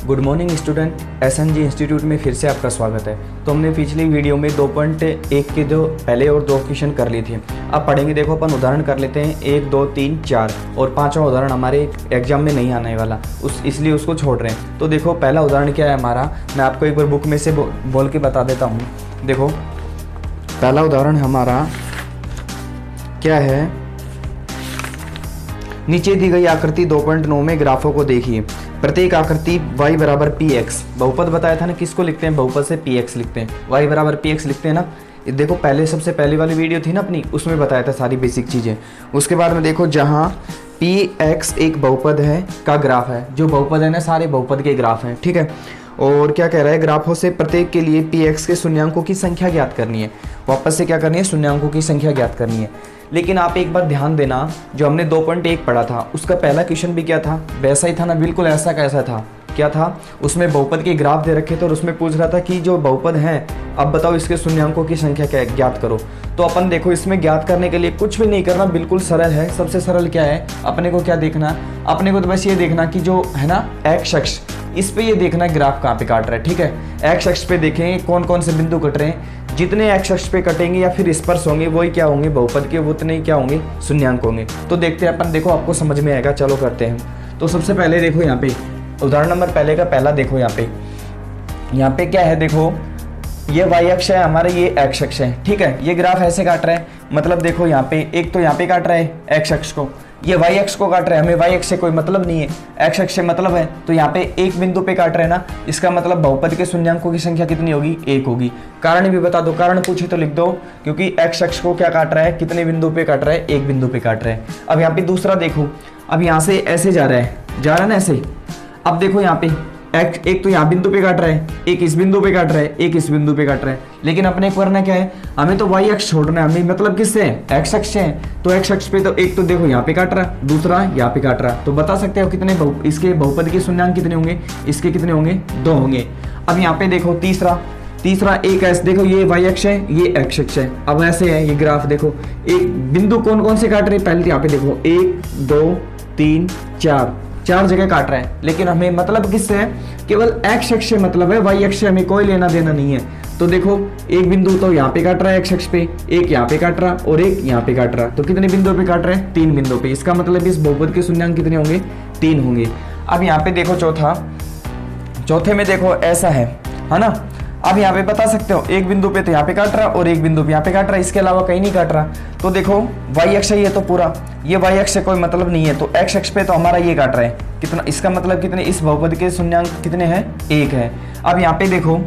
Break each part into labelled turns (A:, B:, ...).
A: Good morning student, SNG institute में फिर से आपका स्वागत है। तो हमने पिछली वीडियो में 2.1 के जो पहले और दो क्वेश्चन कर ली थी। अब पढ़ेंगे, देखो अपन उदाहरण कर लेते हैं 1, 2, 3, 4 और पांचवा उदाहरण हमारे एग्जाम में नहीं आने वाला, इसलिए उसको छोड़ रहे हैं। तो देखो पहला उदाहरण क्या है हमारा, मैं आपको एक बार बुक में से बोल के बता देता हूँ। देखो पहला उदाहरण हमारा क्या है, नीचे दी गई आकृति 2.9 में ग्राफों को देखिए। प्रत्येक आकृति y बराबर px, बहुपद बताया था ना, किसको लिखते हैं, बहुपद से px लिखते हैं, y बराबर px लिखते हैं ना। देखो पहले सबसे पहली वाली वीडियो थी ना अपनी, उसमें बताया था सारी बेसिक चीज़ें। उसके बाद में देखो जहाँ px एक बहुपद है का ग्राफ है, जो बहुपद है ना सारे बहुपद के ग्राफ हैं, ठीक है। और क्या कह रहा है, ग्राफों से प्रत्येक के लिए px के शून्यांकों की संख्या ज्ञात करनी है। वापस से क्या करनी है, शून्यांकों की संख्या ज्ञात करनी है। लेकिन आप एक बार ध्यान देना, जो हमने 2.1 पढ़ा था उसका पहला क्वेश्चन भी क्या था, वैसा ही था ना, बिल्कुल ऐसा कैसा था, क्या था, उसमें बहुपद के ग्राफ दे रखे थे और उसमें पूछ रहा था कि जो बहुपद हैं अब बताओ इसके शून्यांकों की संख्या क्या है, ज्ञात करो। तो अपन देखो इसमें ज्ञात करने के लिए कुछ भी नहीं करना, बिल्कुल सरल है। सबसे सरल क्या है, अपने को क्या देखना, अपने को तो बस ये देखना कि जो है ना एक्स अक्ष, इस पे ये देखना ग्राफ कहाँ पे काट रहा है, ठीक है। एक्स अक्ष पे देखें कौन कौन से बिंदु कट रहे हैं, जितने एक्स अक्ष पे कटेंगे या फिर स्पर्श होंगे वही क्या होंगे, बहुपद के, वो उतने क्या होंगे, शून्यांक होंगे। तो देखते हैं अपन, देखो आपको समझ में आएगा, चलो करते हैं। तो सबसे पहले देखो यहाँ पे उदाहरण नंबर पहले का पहला देखो, यहाँ पे क्या है, देखो ये y अक्ष है हमारा, ये x अक्ष है, ठीक है। ये ग्राफ ऐसे काट रहा है, मतलब देखो यहाँ पे एक तो यहाँ पे काट रहा है x अक्ष को, ये y अक्ष को काट रहा है, हमें y अक्ष से कोई मतलब नहीं है, x अक्ष से मतलब है। तो यहाँ पे एक बिंदु पे काट रहा है ना, इसका मतलब बहुपद के शून्यांकों की संख्या कितनी होगी, 1 होगी। कारण भी बता दो, कारण पूछे तो लिख दो, क्योंकि x अक्ष को क्या काट रहा है, कितने बिंदु पे काट रहा है, एक बिंदु पे काट रहा है। अब यहाँ पे दूसरा देखो, अब यहाँ से ऐसे जा रहा है ना ऐसे। अब देखो यहाँ पे एक तो यहाँ बिंदु पे काट रहा है, एक इस बिंदु पे काट रहा है, एक इस बिंदु पे काट रहा है। लेकिन अपने को करना क्या है, हमें तो y अक्ष छोड़ना है, हमें मतलब किससे है, x अक्ष है। तो x अक्ष पे तो एक तो देखो यहाँ पे काट रहा है, दूसरा यहाँ पे काट रहा है। तो बता सकते हो कितने इसके बहुपद के शून्यांक कितने होंगे, इसके कितने होंगे, 2 होंगे। अब यहाँ पे देखो तीसरा एक ऐसे, देखो ये y अक्ष है, ये x अक्ष है। अब ऐसे है ये ग्राफ, देखो एक बिंदु कौन कौन से काट रहे हैं, पहले यहाँ पे देखो 1, 2, 3, 4 जगह काट रहा है। लेकिन हमें मतलब किससे है, केवल x अक्ष से मतलब है, y अक्ष से हमें कोई लेना देना नहीं है। तो देखो एक बिंदु तो यहाँ पे काट रहा है x अक्ष पे, एक यहाँ पे काट रहा और एक यहाँ पे काट रहा। तो कितने बिंदुओं पे काट रहे हैं, 3 बिंदुओं पे। इसका मतलब इस बहुपद के शून्यांक कितने होंगे, 3 होंगे। अब यहाँ पे देखो चौथे में देखो ऐसा है ना। अब यहाँ पे बता सकते हो एक बिंदु पे तो यहाँ पे काट रहा और एक बिंदु पे यहाँ पे काट रहा, इसके अलावा कहीं नहीं काट रहा। तो देखो y अक्ष है ये तो पूरा, ये y अक्ष से कोई मतलब नहीं है। तो x अक्ष पे तो हमारा ये काट रहा है कितना, इसका मतलब कितने, इस बहुपद के शून्यांक कितने हैं, 1 है। अब यहाँ पे देखो,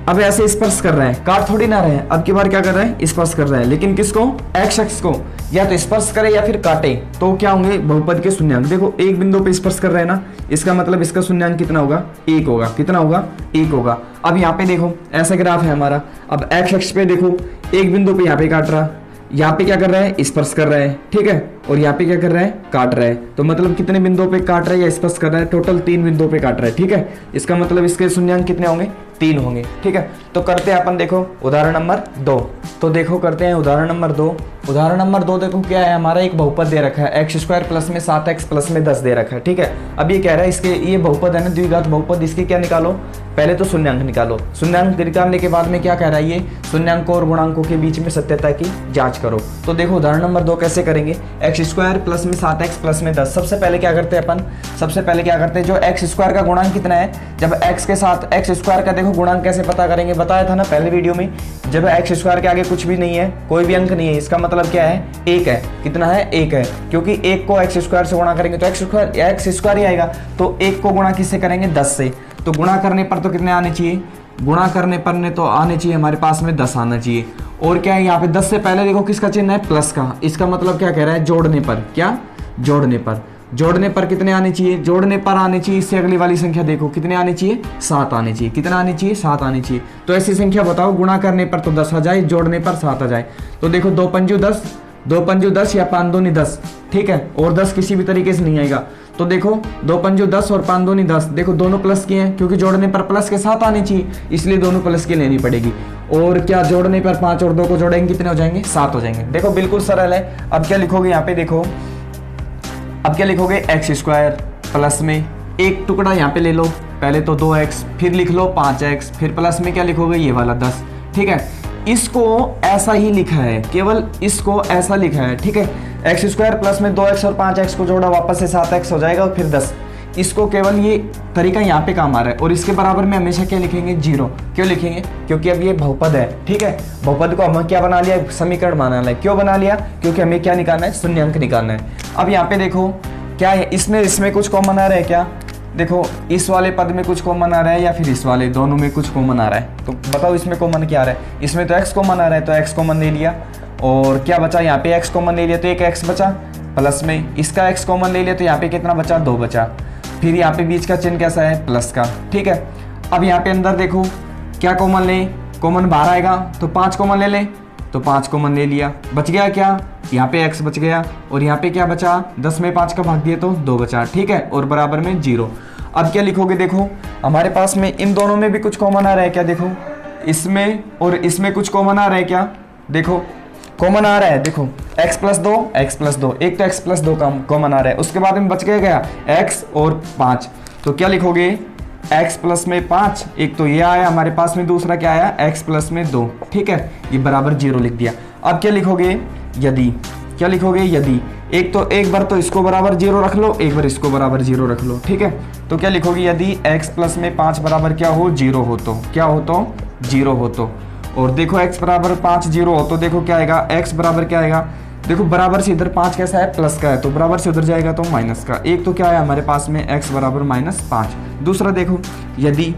A: अब ऐसे स्पर्श कर रहा है, काट थोड़ी ना रहे हैं, अब की बार क्या कर रहा है, स्पर्श कर रहा है। लेकिन किसको, x अक्ष को, या तो स्पर्श करे या फिर काटे, तो क्या होंगे बहुपद के शून्यांक। देखो एक बिंदु पे स्पर्श कर रहे हैं ना, इसका मतलब इसका शून्यांक कितना होगा, 1 होगा। कितना होगा, 1 होगा। अब यहाँ पे देखो ऐसा ग्राफ है हमारा। अब x अक्ष पे देखो एक बिंदु पे यहाँ पे काट रहा, यहाँ पे क्या कर रहा है, स्पर्श कर रहा है, ठीक है। और यहाँ पे क्या कर रहा है, काट रहा है। तो मतलब कितने बिंदुओं पे काट रहा है या स्पर्श कर रहा है, टोटल 3 बिंदुओं पे काट रहा है, ठीक है। इसका मतलब इसके शून्यांक कितने होंगे, 3 होंगे, ठीक है। तो करते हैं अपन, देखो उदाहरण नंबर 2। तो देखो करते हैं उदाहरण नंबर 2। उदाहरण नंबर 2 देखो क्या है, हमारा एक बहुपद दे रखा है, x² प्लस में 7x प्लस में 10 दे रखा है, ठीक है। अब ये कह रहा है इसके, ये बहुपद है ना द्विघात बहुपद, इसके क्या निकालो, पहले तो शून्यांक निकालो। शून्यांक निकालने के बाद में क्या कह रहा है, ये शून्यांकों और गुणांकों के बीच में सत्यता की जांच करो। तो देखो उदाहरण नंबर 2 कैसे करेंगे, x² प्लस में 7x प्लस में 10। सबसे पहले क्या करते हैं अपन, सबसे पहले क्या करते हैं, जो x² का गुणांक कितना है, जब x के साथ x² का देखो गुणांक कैसे पता करेंगे, बताया था ना पहले वीडियो में। जब x² के आगे कुछ भी नहीं है, कोई भी अंक नहीं है, इसका मतलब क्या है, 1 है। कितना है, 1 है, क्योंकि 1 को x² से गुणा करेंगे तो x² ही आएगा। तो 1 को गुणा किससे करेंगे, 10 से। तो गुणा करने पर तो कितने आने चाहिए, गुणा करने पर ने तो आने चाहिए हमारे पास में 10 आना चाहिए। और क्या है यहाँ पे 10 से पहले देखो किसका चिन्ह है, प्लस का। इसका मतलब क्या कह रहा है, जोड़ने पर, क्या, जोड़ने पर कितने आने चाहिए, जोड़ने पर आने चाहिए इससे अगली वाली संख्या देखो कितने आने चाहिए, 7 आने चाहिए। कितना आने चाहिए, 7 आने चाहिए। तो ऐसी संख्या बताओ, गुणा करने पर तो 10 आ जाए, जोड़ने पर 7 आ जाए। तो देखो 2 पंजू 10, 2 पंजू 10 या 5 दूनी 10, ठीक है। और 10 किसी भी तरीके से नहीं आएगा। तो देखो 2 पंजू 10 और 5 दूनी 10, देखो दोनों प्लस के हैं, क्योंकि जोड़ने पर प्लस के 7 आने चाहिए, इसलिए दोनों प्लस की लेनी पड़ेगी। और क्या जोड़ने पर 5 और 2 को जोड़ेंगे कितने हो जाएंगे, 7 हो जाएंगे। देखो बिल्कुल सरल है। अब क्या लिखोगे यहाँ पे, देखो अब क्या लिखोगे, x² प्लस में एक टुकड़ा यहाँ पे ले लो, पहले तो 2x, फिर लिख लो 5x, फिर प्लस में क्या लिखोगे ये वाला 10। ठीक है, इसको ऐसा ही लिखा है, केवल इसको ऐसा लिखा है। ठीक है, एक्स स्क्वायर प्लस में 2x और 5x को जोड़ा, वापस से 7x हो जाएगा और फिर 10। इसको केवल ये तरीका यहाँ पे काम आ रहा है। और इसके बराबर में हमेशा क्या लिखेंगे, 0। क्यों लिखेंगे, क्योंकि अब ये बहुपद है। ठीक है, बहुपद को हम क्या बना लिया, समीकरण बनाना है। क्यों बना लिया, क्योंकि हमें क्या निकालना है, शून्यांक निकालना है। अब यहाँ पे देखो क्या है, इसमें कुछ कॉमन आ रहा है क्या, देखो इस वाले पद में कुछ कॉमन आ रहा है या फिर इस वाले, दोनों में कुछ कॉमन आ रहा है। तो बताओ इसमें कॉमन क्या आ रहा है, इसमें तो x कॉमन आ रहा है, तो x कॉमन ले लिया। और क्या बचा, यहाँ पे x कॉमन ले लिया तो एक x बचा, प्लस में इसका x कॉमन ले लिया तो यहाँ पे कितना बचा, 2 बचा। फिर यहाँ पे बीच का चिन्ह कैसा है, प्लस का। ठीक है, अब यहाँ पे अंदर देखो क्या कॉमन ले, कॉमन बाहर आएगा तो 5 कॉमन ले लें, तो 5 कॉमन ले लिया, बच गया क्या, यहाँ पे x बच गया। और यहाँ पे क्या बचा, 10 में 5 का भाग दिया तो 2 बचा। ठीक है, और बराबर में 0। अब क्या लिखोगे, देखो हमारे पास में इन दोनों में भी कुछ कॉमन आ रहा है क्या, देखो इसमें और इसमें कुछ कॉमन आ रहा है क्या, देखो कॉमन आ रहा है, देखो x प्लस 2, एक तो x प्लस 2 का कॉमन आ रहा है। उसके बाद में बच गया x और 5, तो क्या लिखोगे, x प्लस में 5, एक तो ये आया हमारे पास में, दूसरा क्या आया, x प्लस में 2। ठीक है, ये बराबर 0 लिख दिया। अब क्या लिखोगे, यदि, क्या लिखोगे, यदि एक बार तो इसको बराबर 0 रख लो, एक बार इसको बराबर 0 रख लो। ठीक है, तो क्या लिखोगे, यदि x प्लस में 5 बराबर क्या हो, 0 हो, तो क्या हो, तो 0 हो। तो और देखो x बराबर 5 0 हो तो देखो क्या आएगा, x बराबर क्या आएगा, देखो बराबर से इधर 5 कैसा है, प्लस का है, तो बराबर से उधर जाएगा तो माइनस का। एक तो क्या है हमारे पास में, x बराबर -5। दूसरा देखो, यदि,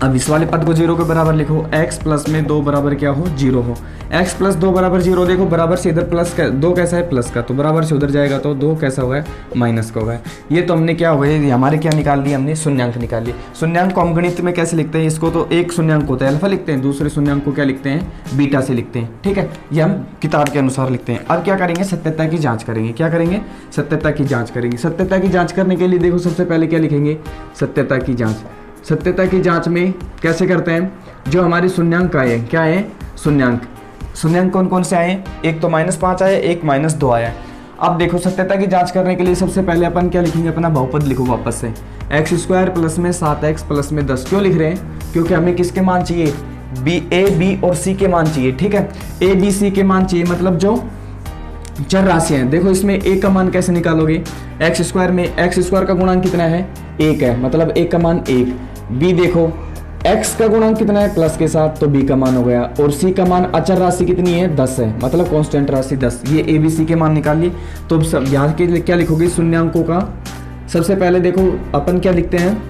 A: अब इस वाले पद को 0 के बराबर लिखो, x प्लस में 2 बराबर क्या हो, 0 हो। x प्लस 2 बराबर 0, देखो बराबर से इधर प्लस का 2 कैसा है, प्लस का, तो बराबर से उधर जाएगा तो 2 कैसा हुआ है, माइनस का हुआ है। ये तो हमने क्या हुआ है, हमारे क्या निकाल लिया हमने, शून्यांक निकाल लिए। शून्यांक को हम गणित में कैसे लिखते हैं, इसको तो एक शून्यांक होता है अल्फा लिखते हैं, दूसरे शून्यांक को क्या लिखते हैं, बीटा से लिखते हैं। ठीक है, ये हम किताब के अनुसार लिखते हैं। अब क्या करेंगे, सत्यता की जाँच करेंगे। क्या करेंगे, सत्यता की जाँच करेंगे। सत्यता की जाँच करने के लिए देखो सबसे पहले क्या लिखेंगे, सत्यता की जाँच। सत्यता की जांच में कैसे करते हैं, जो हमारे शून्यांक आए, क्या है, शून्यांक कौन कौन से आए, एक तो -5 आया, एक -2 आया। अब देखो सत्यता की जांच करने के लिए सबसे पहले अपन क्या लिखेंगे, अपना बहुपद लिखो वापस से, एक्स स्क्वायर प्लस में 7x प्लस में 10। क्यों लिख रहे हैं, क्योंकि हमें किसके मान चाहिए, a b और c के मान चाहिए। ठीक है, a b c के मान चाहिए, मतलब जो चर राशियां हैं। देखो इसमें a का मान कैसे निकालोगे, एक्स स्क्वायर में x स्क्वायर का गुणांक कितना है, 1 है, मतलब a का मान 1। b देखो x का गुणांक कितना है, प्लस के साथ, तो b का मान हो गया। और c का मान अचर राशि कितनी है, 10 है, मतलब कांस्टेंट राशि 10। ये a b c के मान निकाल लिए। तो सब यहाँ के लिए क्या लिखोगे, शून्यांकों का। सबसे पहले देखो अपन क्या लिखते हैं,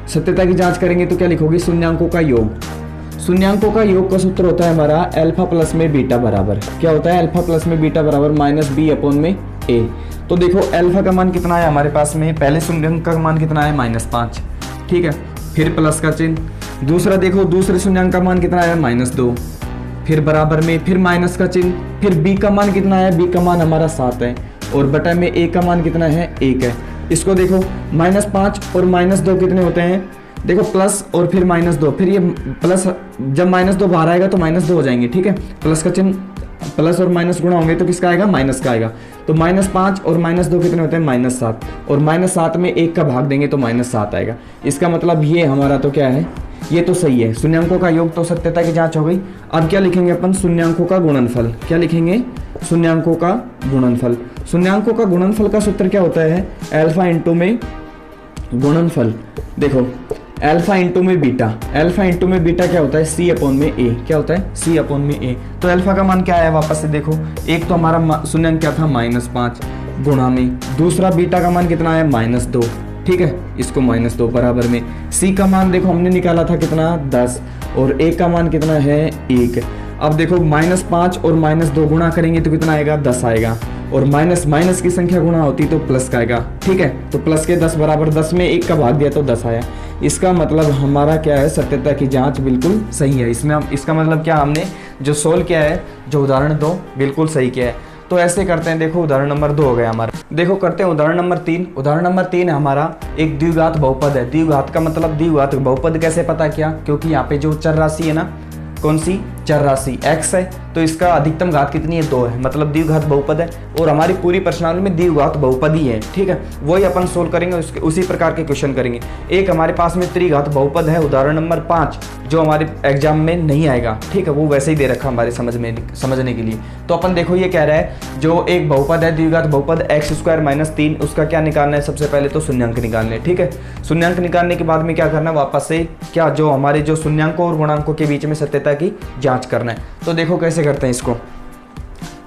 A: सत्यता की जांच करेंगे तो क्या लिखोगे, शून्यांकों का योग। शून्यांकों का योग का सूत्र होता है हमारा अल्फा प्लस में बीटा बराबर, क्या होता है, अल्फा प्लस में बीटा बराबर -b/a। तो देखो अल्फा का मान कितना है हमारे पास में, पहले शून्यांक का मान कितना है, -5। ठीक है, फिर प्लस का चिन्ह। दूसरा देखो दूसरे शून्यांक का मान कितना है, -2, फिर बराबर में, फिर माइनस का चिन्ह। फिर b का मान कितना है, b का मान हमारा 7 है, और बटा में a का मान कितना है, 1 है। इसको देखो -5 और -2 कितने होते हैं, देखो प्लस और फिर -2, फिर ये प्लस, जब -2 बाहर आएगा तो -2 हो जाएंगे। ठीक है, प्लस का चिन्ह, प्लस और माइनस गुणा होंगे तो किसका आएगा, माइनस का आएगा। तो -5 और -2 कितने होते हैं, -7, और -7 में 1 का भाग देंगे तो -7 आएगा। इसका मतलब ये हमारा तो क्या है, ये तो सही है। शून्यांकों का योग तो सत्यता की जांच हो गई। अब क्या लिखेंगे अपन, शून्यांकों का गुणनफल। क्या लिखेंगे, शून्यांकों का गुणनफल। शून्यांकों का गुणनफल का सूत्र क्या होता है, अल्फा इंटू में गुणनफल। देखो अल्फा इंटू में बीटा, अल्फा इंटू में बीटा क्या होता है, c/a। क्या होता है, c/a। तो अल्फा का मान क्या आया, वापस से देखो, एक तो हमारा शून्यांक क्या था, -5 गुणा में, दूसरा बीटा का मान कितना है, -2। ठीक है, इसको -2 बराबर में, c का मान देखो हमने निकाला था कितना, 10, और a का मान कितना है, 1। अब देखो -5 और -2 गुणा करेंगे तो कितना आएगा, 10 आएगा, और माइनस की संख्या गुणा होती तो प्लस का आएगा। ठीक है, तो प्लस के 10 बराबर 10 में 1 का भाग दिया तो 10 आया। इसका मतलब हमारा क्या है, सत्यता की जांच बिल्कुल सही है। इसमें इसका मतलब क्या, हमने जो सोल्व किया है, जो उदाहरण 2 बिल्कुल सही किया है। तो ऐसे करते हैं, देखो उदाहरण नंबर 2 हो गया हमारा। देखो करते हैं उदाहरण नंबर 3। उदाहरण नंबर 3 हमारा एक द्विघात बहुपद है। द्विघात का मतलब द्विघात बहुपद कैसे पता किया, क्योंकि यहाँ पे जो चर राशि है ना, कौन सी चर राशि x है, तो इसका अधिकतम घात कितनी है 2 है, मतलब द्विघात बहुपद है और हमारी पूरी प्रश्नावली में द्विघात बहुपद ही है। ठीक है, वही अपन सोल्व करेंगे, उसी प्रकार के क्वेश्चन करेंगे। एक हमारे पास में त्रिघात बहुपद है उदाहरण नंबर 5 जो हमारे एग्जाम में नहीं आएगा। ठीक है, वो वैसे ही दे रखा हमारे समझने के लिए। तो अपन देखो ये कह रहा है जो एक बहुपद है द्विघात बहुपद x² - 3 उसका क्या निकालना है, सबसे पहले तो शून्यांक निकालने। ठीक है, शून्यांक निकालने के बाद में क्या करना है, वापस से क्या जो हमारे जो शून्यांकों और गुणांकों के बीच में सत्यता की जांच करना है। तो देखो कैसे करते हैं इसको।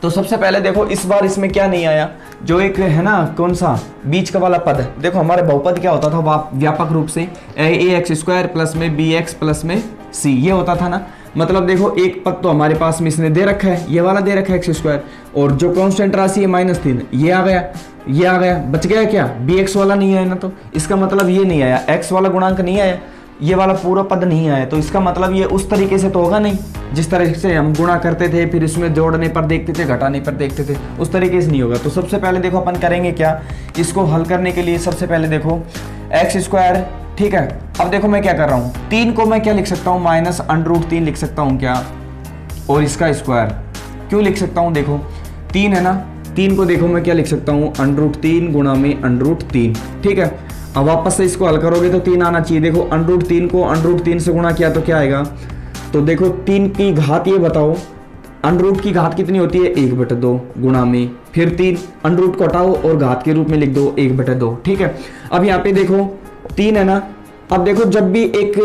A: तो सबसे पहले देखो इस बार इसमें क्या नहीं आया, जो एक है ना कौन सा बीच का वाला पद है। देखो हमारे बहुपद क्या होता था व्यापक रूप से ax² प्लस में bx प्लस में c, ये होता था ना। मतलब देखो एक पद तो हमारे पास में इसने दे रखा है, ये वाला दे रखा है x², और जो कांस्टेंट राशि है -3 ये आ गया, बच गया क्या, bx वाला नहीं आया ना, तो इसका मतलब ये नहीं आया, x वाला गुणांक नहीं आया, ये वाला पूरा पद नहीं आया। तो इसका मतलब ये उस तरीके से तो होगा नहीं जिस तरह से हम गुणा करते थे, फिर इसमें जोड़ने पर देखते थे, घटाने पर देखते थे, उस तरीके से नहीं होगा। तो सबसे पहले देखो अपन करेंगे क्या, इसको हल करने के लिए सबसे पहले देखो x²। ठीक है, अब देखो मैं क्या कर रहा हूँ, 3 को मैं क्या लिख सकता हूँ -√3 लिख सकता हूँ क्या, और इसका स्क्वायर क्यों लिख सकता हूँ, देखो 3 है ना, 3 को देखो मैं क्या लिख सकता हूँ √3 गुणा में √3। ठीक है, अब वापस से इसको हल करोगे तो 3 आना चाहिए। देखो √3 को √3 से गुणा किया तो क्या आएगा, तो देखो 3 की घात ये बताओ, अंडरूट की घात कितनी होती है 1/2 गुणा में, फिर 3 अंडरूट को हटाओ और घात के रूप में लिख दो 1/2। ठीक है, अब यहाँ पे देखो 3 है ना, अब देखो जब भी एक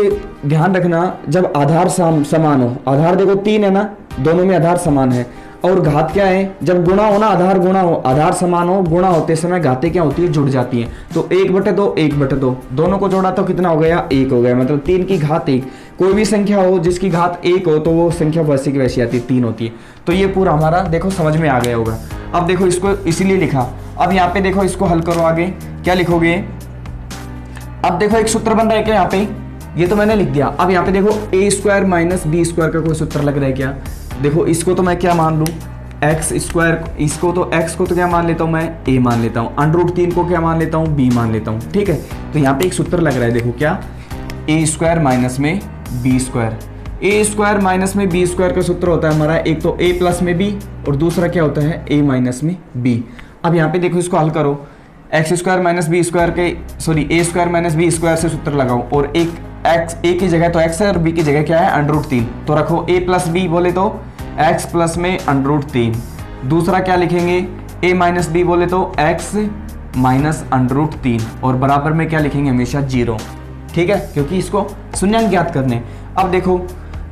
A: ध्यान रखना, जब आधार समान हो, आधार देखो 3 है ना, दोनों में आधार समान है, और घात क्या है, जब गुणा हो ना, आधार गुणा हो, आधार समान हो, गुणा होते समय घातें क्या होती है, जुड़ जाती हैं। तो 1/2 1/2 दोनों को जोड़ा तो कितना हो गया, 1 हो गया, मतलब 3 की घात 1। कोई भी संख्या हो जिसकी घात 1 हो तो वो संख्या वैसी की वैसी आती है, 3 होती है। तो ये पूरा हमारा देखो समझ में आ गया होगा। अब देखो इसको इसीलिए लिखा। अब यहाँ पे देखो इसको हल करो, आगे क्या लिखोगे, अब देखो एक सूत्र बन रहा है क्या यहाँ पे, ये तो मैंने लिख दिया। अब यहाँ पे देखो a² - b² का कोई सूत्र लग रहा है क्या, देखो इसको तो मैं क्या मान लूँ x², इसको तो x को तो क्या मान लेता हूँ मैं, a मान लेता हूँ, √3 को क्या मान लेता हूँ, b मान लेता हूँ। ठीक है, तो यहाँ पे एक सूत्र लग रहा है, देखो क्या, a² - में b²। a² - में b² का सूत्र होता है हमारा, एक तो a प्लस में b और दूसरा क्या होता है a माइनस में b। अब यहाँ पे देखो इसको हल करो, x² - b² के a² - b² से सूत्र लगाओ, और एक x a की जगह तो x है और b की जगह क्या है √3, तो रखो a प्लस b बोले तो x प्लस में √3। दूसरा क्या लिखेंगे, a माइनस b बोले तो x माइनस √3, और बराबर में क्या लिखेंगे हमेशा 0। ठीक है, क्योंकि इसको शून्यांक ज्ञात करने। अब देखो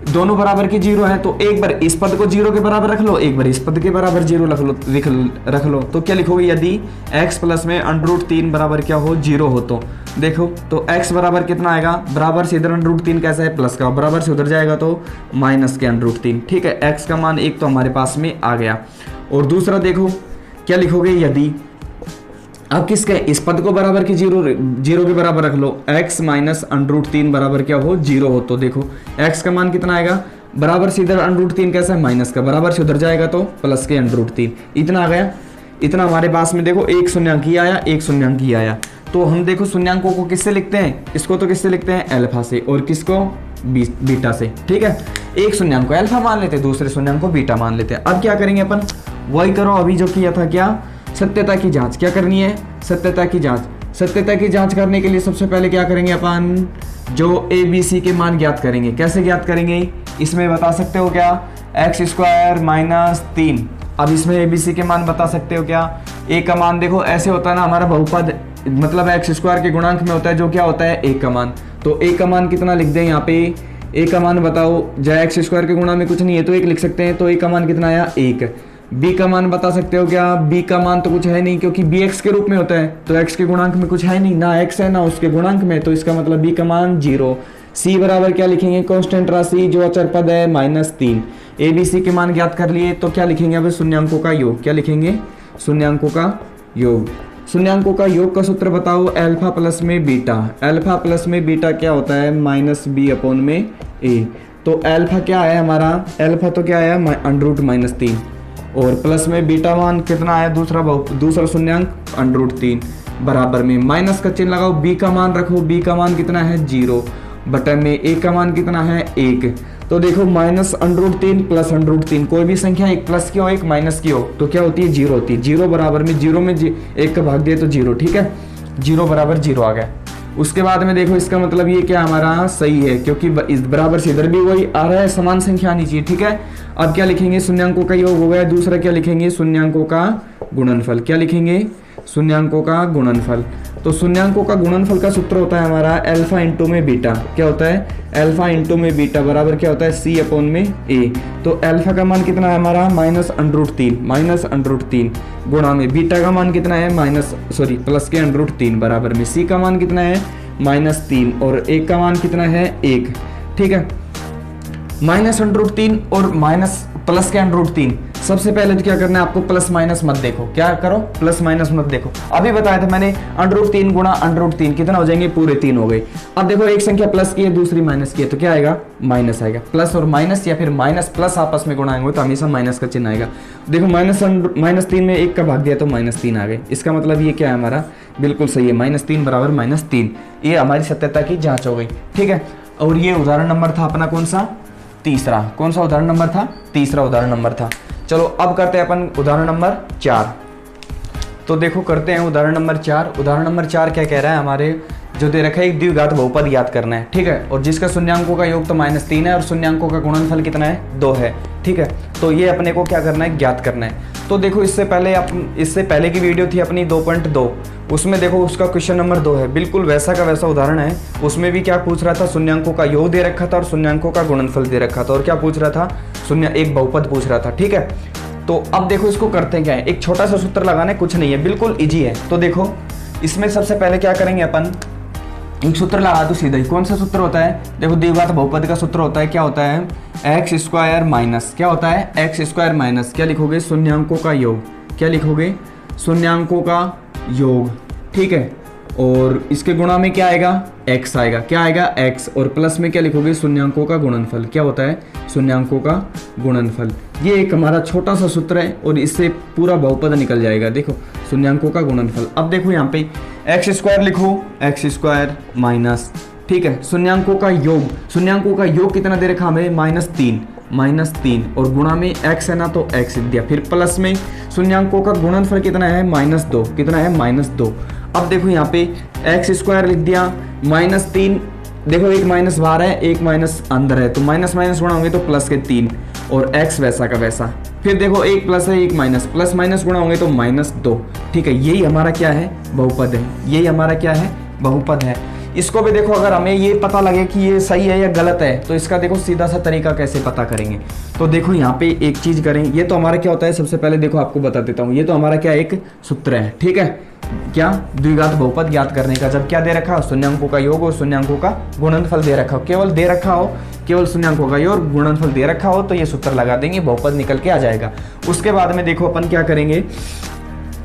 A: दोनों बराबर के 0 है, तो एक बार इस पद को 0 के बराबर रख लो, एक बार इस पद के बराबर 0 रख लो। तो क्या लिखोगे, यदि x प्लस में √3 बराबर क्या हो 0 हो, तो देखो तो x बराबर कितना आएगा, बराबर से इधर √3 कैसा है प्लस का, बराबर से उधर जाएगा तो माइनस के √3। ठीक है, x का मान 1 तो हमारे पास में आ गया। और दूसरा देखो क्या लिखोगे, यदि अब किसके, इस पद को बराबर के 0 के बराबर रख लो, x माइनस √3 बराबर क्या हो 0 हो, तो देखो x का मान कितना आएगा, बराबर से इधर √3 कैसा है माइनस का, बराबर से उधर जाएगा तो प्लस के √3। इतना आ गया, इतना हमारे पास में देखो एक शून्यांक ही आया, एक शून्यांक ही आया। तो हम देखो शून्यांकों को किससे लिखते हैं, इसको तो किससे लिखते हैं अल्फा से, और किसको बीटा से। ठीक है, एक शून्यांक को अल्फा मान लेते हैं, दूसरे शून्यांक को बीटा मान लेते हैं। अब क्या करेंगे अपन, वही करो अभी जो किया था, क्या, सत्यता की जांच। क्या करनी है, सत्यता की जांच। सत्यता की जांच करने के लिए सबसे पहले क्या करेंगे अपन, जो ABC के मान ज्ञात करेंगे। कैसे ज्ञात करेंगे, इसमें बता सकते हो क्या, x² - 3। अब इसमें ABC के मान बता सकते हो क्या, a का मान देखो ऐसे होता है ना, हमारा बहुपद मतलब x² के गुणांक में होता है, जो क्या होता है a का मान। तो a का मान कितना लिख दें यहाँ पे, a का मान बताओ, जहाँ x² के गुणा में कुछ नहीं है तो 1 लिख सकते हैं, तो a का मान कितना आया 1। b का मान बता सकते हो क्या, b का मान तो कुछ है नहीं, क्योंकि bx के रूप में होता है, तो x के गुणांक में कुछ है नहीं, ना x है ना उसके गुणांक में, तो इसका मतलब b का मान 0। c बराबर क्या लिखेंगे, कांस्टेंट राशि जो अचर पद है -3। ABC के मान ज्ञात कर लिए, तो क्या लिखेंगे अब, शून्यांकों का योग। क्या लिखेंगे, शून्यांकों का योग। शून्यांकों का योग का सूत्र बताओ, अल्फा प्लस में बीटा। अल्फा प्लस में बीटा क्या होता है, -b/a। तो अल्फा क्या है हमारा, अल्फा तो क्या आया √-3, और प्लस में बीटा मान कितना आया, दूसरा शून्यांक √3, बराबर में माइनस का चिन्ह लगाओ, b का मान रखो, b का मान कितना है 0, बटे में a का मान कितना है 1। तो देखो -√3 प्लस √3, कोई भी संख्या एक प्लस की हो एक माइनस की हो तो क्या होती है, जीरो होती है। जीरो बराबर में जीरो में एक का भाग दिया तो जीरो, ठीक है, जीरो बराबर जीरो आ गया। उसके बाद में देखो इसका मतलब ये क्या हमारा सही है, क्योंकि इस बराबर से इधर भी वही आ रहा है, समान संख्या आनी चाहिए, ठीक है। अब क्या लिखेंगे, शून्यांकों का योग हो गया। दूसरा क्या लिखेंगे, शून्यांकों का गुणनफल। क्या लिखेंगे, शून्यांकों का गुणनफल। तो शून्यांकों का गुणनफल का सूत्र होता है हमारा अल्फा इंटू में बीटा। क्या होता है, अल्फा इंटू में बीटा बराबर क्या होता है, सी अपॉन में ए। तो अल्फा का मान कितना है हमारा, -√3 गुणा में बीटा का मान कितना है, प्लस के √3 बराबर में सी का मान कितना है, -3 और एक का मान कितना है, 1, ठीक है। -√3 और प्लस के √3, सबसे पहले तो क्या करना है आपको, प्लस माइनस मत देखो। क्या करो, प्लस माइनस मत देखो। अभी बताया था मैंने √3 गुणा √3 कितना हो जाएंगे, पूरे 3 हो गए। अब देखो एक संख्या प्लस की है दूसरी माइनस की है तो क्या आएगा, माइनस आएगा। प्लस और माइनस या फिर माइनस प्लस आपस में गुणाएंगे तो हमेशा माइनस का चिन्ह आएगा। देखो -3 में एक का भाग दिया तो -3 आ गए। इसका मतलब ये क्या है हमारा, बिल्कुल सही है, -3 बराबर -3। ये हमारी सत्यता की जाँच हो गई, ठीक है। और ये उदाहरण नंबर था अपना कौन सा, तीसरा। कौन सा उदाहरण नंबर था, तीसरा उदाहरण नंबर था। चलो अब करते हैं अपन उदाहरण नंबर 4। तो देखो करते हैं उदाहरण नंबर 4। उदाहरण नंबर 4 क्या कह रहा है, हमारे जो दे रखा है एक द्विघात बहुपद याद करना है, ठीक है। और जिसका शून्यांकों का योग तो -3 है और शून्यांकों का गुणनफल कितना है, 2 है, ठीक है। तो ये अपने को क्या करना है, ज्ञात करना है। तो देखो इससे पहले की वीडियो थी अपनी 2.2, उसमें देखो उसका क्वेश्चन नंबर 2 है, बिल्कुल वैसा का वैसा उदाहरण है। उसमें भी क्या पूछ रहा था, शून्यांकों का योग दे रखा था और शून्यांकों का गुणनफल दे रखा था। और क्या पूछ रहा था, एक बहुपद पूछ रहा था, ठीक है। तो अब देखो इसको करते क्या है, एक छोटा सा सूत्र लगाना है, कुछ नहीं है, बिल्कुल इजी है। तो देखो इसमें सबसे पहले क्या करेंगे अपन, एक सूत्र लगा दो सीधा ही। कौन सा सूत्र होता है, देखो द्विघात बहुपद का सूत्र होता है, क्या होता है, x² माइनस, क्या होता है, x² माइनस, क्या लिखोगे, शून्यांकों का योग। क्या लिखोगे, शून्यांकों का योग, ठीक है। और इसके गुणा में क्या आएगा, x आएगा। क्या आएगा, x। और प्लस में क्या लिखोगे, शून्यांकों का गुणनफल। क्या होता है, शून्यांकों का गुणनफल। ये एक हमारा छोटा सा सूत्र है और इससे पूरा बहुपद निकल जाएगा। देखो शून्यांकों का गुणनफल। अब देखो यहाँ पे x² लिखो, x² माइनस, ठीक है, शून्यांकों का योग। शून्यांकों का योग कितना दे रखा हमें, -3 और गुणा में x है ना तो x लिख दिया। फिर प्लस में शून्यांकों का गुणनफल कितना है, -2। कितना है, -2। अब देखो यहाँ पे x² लिख दिया, -3। देखो एक माइनस बाहर है एक माइनस अंदर है तो माइनस माइनस गुणा होंगे तो प्लस के 3 और x वैसा का वैसा। फिर देखो एक प्लस है एक माइनस, प्लस माइनस गुणा होंगे तो -2, ठीक है। यही हमारा क्या है, बहुपद है। यही हमारा क्या है, बहुपद है। इसको भी देखो अगर हमें ये पता लगे कि ये सही है या गलत है तो इसका देखो सीधा सा तरीका कैसे पता करेंगे। तो देखो यहाँ पे एक चीज करें, ये तो हमारा क्या होता है, सबसे पहले देखो आपको बता देता हूँ, ये तो हमारा क्या एक सूत्र है, ठीक है। क्या, द्विघात बहुपद ज्ञात करने का। जब क्या दे रखा हो, शून्यांकों का योग और शून्यांकों का गुणनफल दे रखा हो, केवल दे रखा हो, केवल शून्यांकों का योग और गुणनफल दे रखा हो तो ये सूत्र लगा देंगे, बहुपद निकल के आ जाएगा। उसके बाद में देखो अपन क्या करेंगे,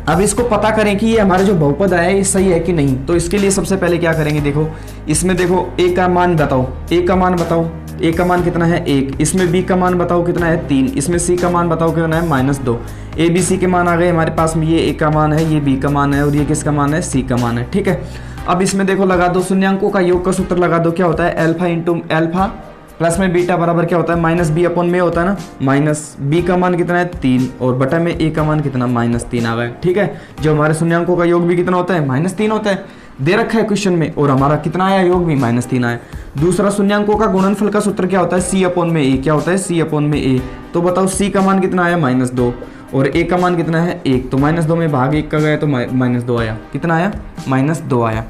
A: अब इसको पता करें कि ये हमारे जो बहुपद आया है ये सही है कि नहीं। तो इसके लिए सबसे पहले क्या करेंगे, देखो इसमें देखो ए का मान बताओ, ए का मान बताओ, ए का मान कितना है 1, इसमें बी का मान बताओ कितना है 3, इसमें सी का मान बताओ कितना है -2। ए बी सी के मान आ गए हमारे पास में, ये ए का मान है, ये बी का मान है और ये किसका मान है, सी का मान है, ठीक है। अब इसमें देखो लगा दो शून्यांकों का योग का सूत्र लगा दो, क्या होता है अल्फा इंटू अल्फा प्लस में बीटा बराबर क्या होता है -b अपॉन में होता है ना, माइनस बी का मान कितना है 3 और बटा में ए का मान कितना -3 आ गया, ठीक है। जो हमारे शून्यांकों का योग भी कितना होता है -3 होता है, दे रखा है क्वेश्चन में, और हमारा कितना आया योग भी -3 आया। दूसरा शून्यांकों का गुणनफल का सूत्र क्या होता है, c अपॉन में a, क्या होता है c अपॉन में a। तो बताओ c का मान कितना आया -2 और a का मान कितना है 1, तो -2 में भाग 1 का गया तो -2 आया, कितना आया -2 आया।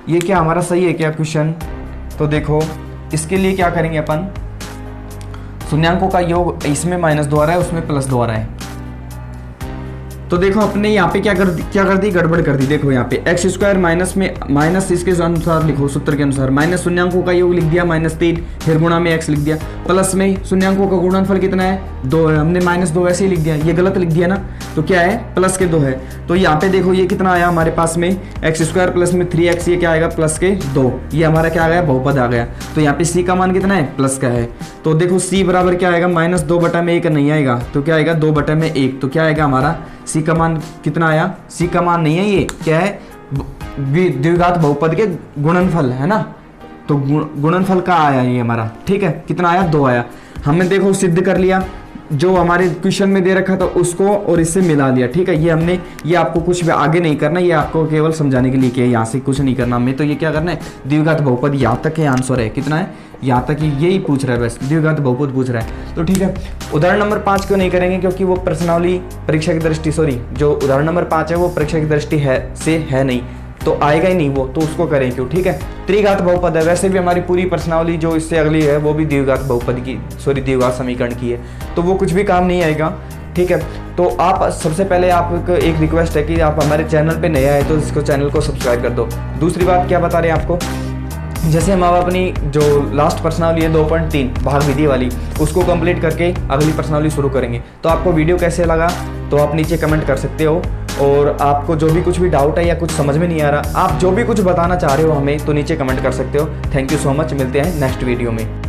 A: ये क्या हमारा सही है क्या क्वेश्चन। तो देखो इसके लिए क्या करेंगे अपन, शून्यांकों का योग इसमें -2 आ रहा है उसमें +2 आ रहा है, तो देखो अपने यहाँ पे क्या कर दी गड़बड़ कर दी। देखो यहाँ पे x² माइनस में माइनस इसके अनुसार लिखो, सूत्र के अनुसार माइनस शून्यांकों का योग लिख दिया -3, फिर गुणा में x लिख दिया, प्लस में शून्यांकों का गुणनफल कितना है 2 है, हमने -2 वैसे ही लिख दिया, ये गलत लिख दिया ना, तो क्या है प्लस के 2 है। तो यहाँ पे देखो ये कितना आया हमारे पास में x² प्लस में 3x, ये क्या आएगा प्लस के 2, ये हमारा क्या आ गया बहुपद आ गया। तो यहाँ पे c का मान कितना है प्लस का है, तो देखो c बराबर क्या आएगा -2 बटा में 1 नहीं आएगा, तो क्या आएगा 2 बटा में 1, तो क्या आएगा हमारा c का मान कितना आया, c का मान नहीं है, ये क्या है द्विघात बहुपद के गुणनफल है ना, तो गुणनफल का आया ये हमारा, ठीक है, कितना आया 2 आया। हमने देखो सिद्ध कर लिया, जो हमारे क्वेश्चन में दे रखा था उसको और इससे मिला लिया, ठीक है। ये आपको कुछ भी आगे नहीं करना, ये आपको केवल समझाने के लिए किया, यहाँ से कुछ नहीं करना। हमें तो ये क्या करना है, द्विघात बहुपद यहाँ तक है आंसर है, कितना है यहाँ तक ही, यही पूछ रहा है बस, द्विघात बहुपद पूछ रहा है। तो ठीक है, उदाहरण नंबर 5 क्यों नहीं करेंगे, क्योंकि वो प्रश्नावली परीक्षा की दृष्टि, सॉरी जो उदाहरण नंबर 5 है वो परीक्षा की दृष्टि है नहीं, तो आएगा ही नहीं वो, तो उसको करें क्यों, ठीक है। त्रिघात बहुपद है, वैसे भी हमारी पूरी प्रश्नावली जो इससे अगली है वो भी द्विघात बहुपद की, सॉरी द्विघात समीकरण की है, तो वो कुछ भी काम नहीं आएगा, ठीक है। तो आप सबसे पहले आपको एक रिक्वेस्ट है कि आप हमारे चैनल पे नया है तो इसको चैनल को सब्सक्राइब कर दो। दूसरी बात क्या बता रहे हैं आपको, जैसे हम अपनी जो लास्ट प्रश्नावली है 2.3 भाग विधि वाली, उसको कंप्लीट करके अगली प्रश्नावली शुरू करेंगे। तो आपको वीडियो कैसे लगा तो आप नीचे कमेंट कर सकते हो, और आपको जो भी कुछ भी डाउट है या कुछ समझ में नहीं आ रहा, आप जो भी कुछ बताना चाह रहे हो हमें, तो नीचे कमेंट कर सकते हो। थैंक यू सो मच, मिलते हैं नेक्स्ट वीडियो में।